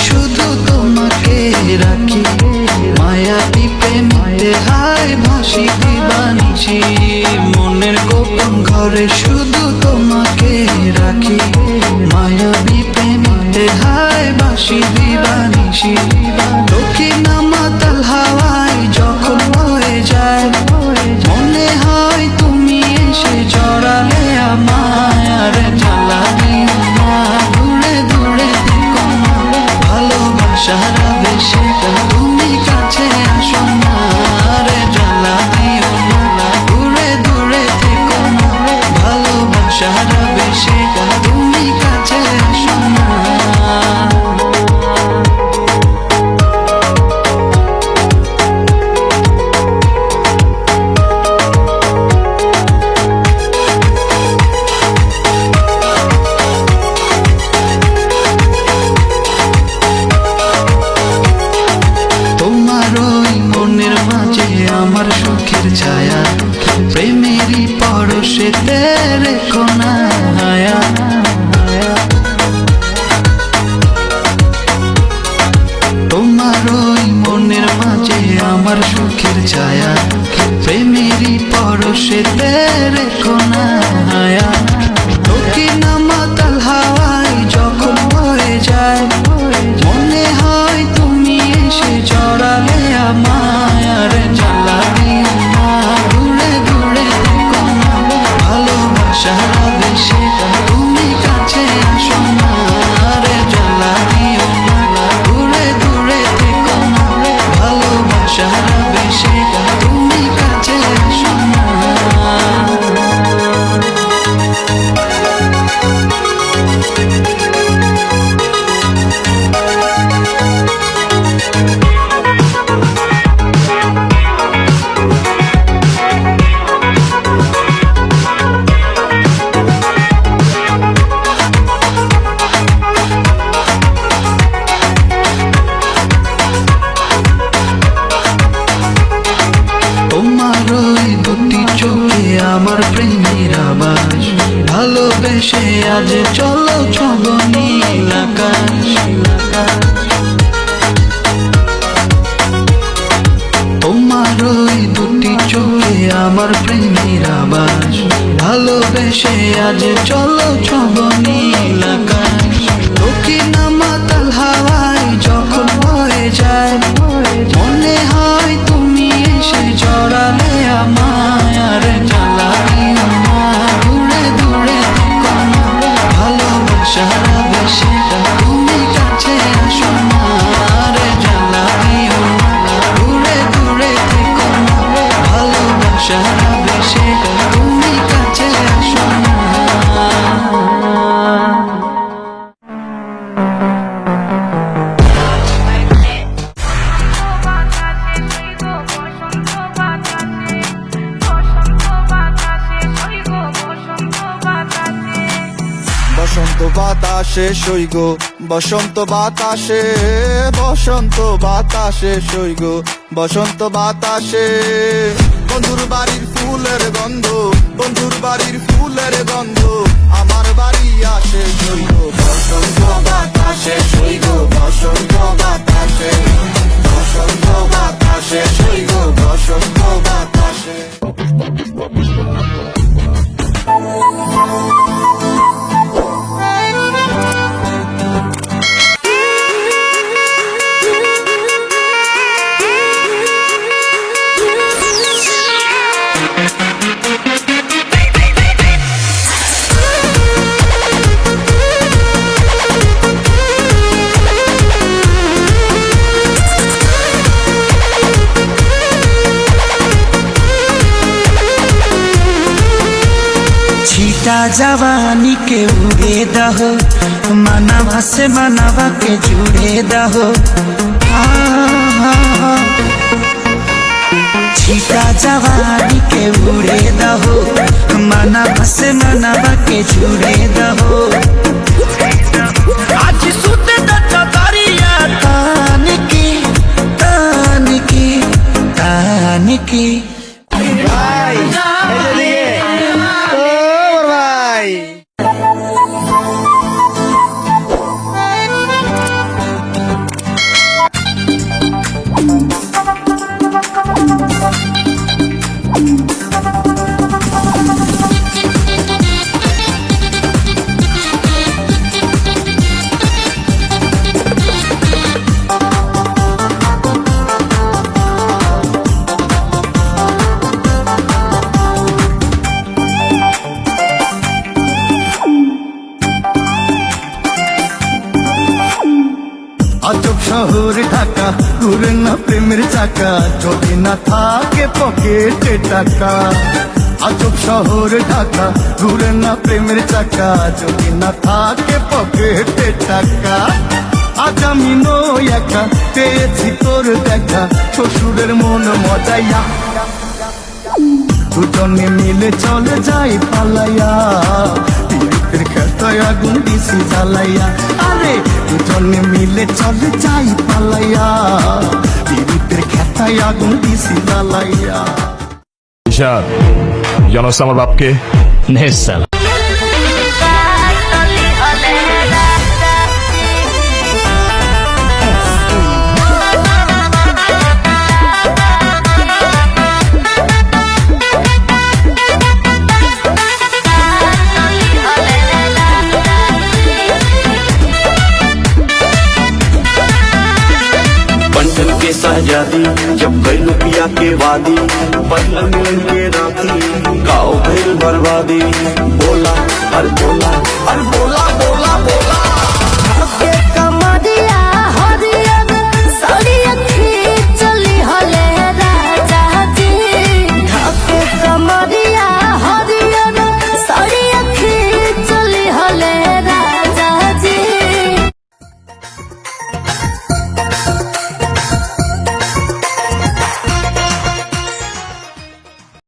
শুধু তোমাকে রাখি, মায়া দ্বীপে মিলে হায় ভাসি দিবানিশি। মনের গোপন ঘরে শুধু তোমাকে রাখি, মায়া দ্বীপে মিলে হায় ভাসি দিবানিশি। দক্ষিণা মাতাল হাওয়ায় যখন বয়ে যায়, মনে হয় তুমি এসে জড়ালে আমায়। আর জ্বালা দিও না, দূরে দূরে থেকো না, ভালোবাসার বেশি তুমি কাছে আসো না। রে জ্বালা দিও না, দূরে দূরে থেকো না, ভালোবাসার বেশি তুমি কাছে আসো না। আমার সুখের ছায়া প্রেমেরই পরশেতে রেখো না হায়া। তোমার ওই মনের মাঝে আমার সুখের ছায়া প্রেমেরই পরশেতে রেখো না হায়া। দক্ষিণা মাতাল হাওয়ায় যখন বয়ে যায়, মনে হয় তুমি এসে জড়ালে আমায়। আর জ্বালা দিও না, দূরে দূরে থেকো না, ভালোবাসার বেশি তুমি কাছে আসো না। রে জ্বালা দিও না, দূরে দূরে থেকো না, ভালোবাসার বেশি তুমি কাছে আসো না। আমার প্রেমের আবাস ভালোবেসে আজ চলো ছব নীল আকাশ। তোমার ওই দুটি চোখে আমার প্রেমের আবাস ভালোবেসে আজ চলো ছব নীল আকাশ। দক্ষিণা মাতাল হাওয়ায় যখন বয়ে যায়, মনে হয় তুমি এসে জড়ালে আমায়। আর জ্বালা দিও না, দূরে দূরে থেকো না, ভালোবাসার বেশি তুমি কাছে আসো না। রে জ্বালা দিও না, দূরে দূরে থেকো না, ভালোবাসার বেশি তুমি কাছে আসো না। বসন্ত বাতাসে সইগ, বসন্ত বাতাসে, বসন্ত বাতাসে সইগ, বসন্ত বাতাসে। বন্ধুর বাড়ির ফুলের গন্ধ, বন্ধুর বাড়ির ফুলের গন্ধ আমার বাড়ি আসে সইগ। বসন্ত বাতাসে সইগ, বসন্ত বাতাসে, বসন্ত বাতাসে সইগ, বসন্ত বাতাসে। जवानी के उड़े दहो, मनावा से मनावा के जुड़े दहो। छीटा जवानी के उड़े दहो मनवा से मनवा के जुड़े दहो आज सुते दरिया तान की तान की तान की ভাই ও ভাই আজব শহর ঢাকা ঘুরে না প্রেমের চাকা যদি না থাকে পকেটে টাকা আজব শহর ঢাকা ঘুরে না প্রেমের চাকা যদি না থাকে পকেটে টাকা আজ আমি নই একা পেয়েছি তোর দেখা শ্বশুরের মন মজাইয়া দুজনে মিলে চলে যাই পালাইয়া পীড়িতের খেতায় আগুন দিছি জ্বালাইয়া আরে দুজনে মিলে চলে যাই পালাইয়া পীড়িতের খেতায় আগুন দিছি জ্বালাইয়া ঈশান জানোস আমার বাপকে নেসাল बंधन के सहजादी जब गैल पिया के वादी पहला मिलन के राती गाँव भैल बर्बादी बोला अरे बोला अरे बोला बोला बोला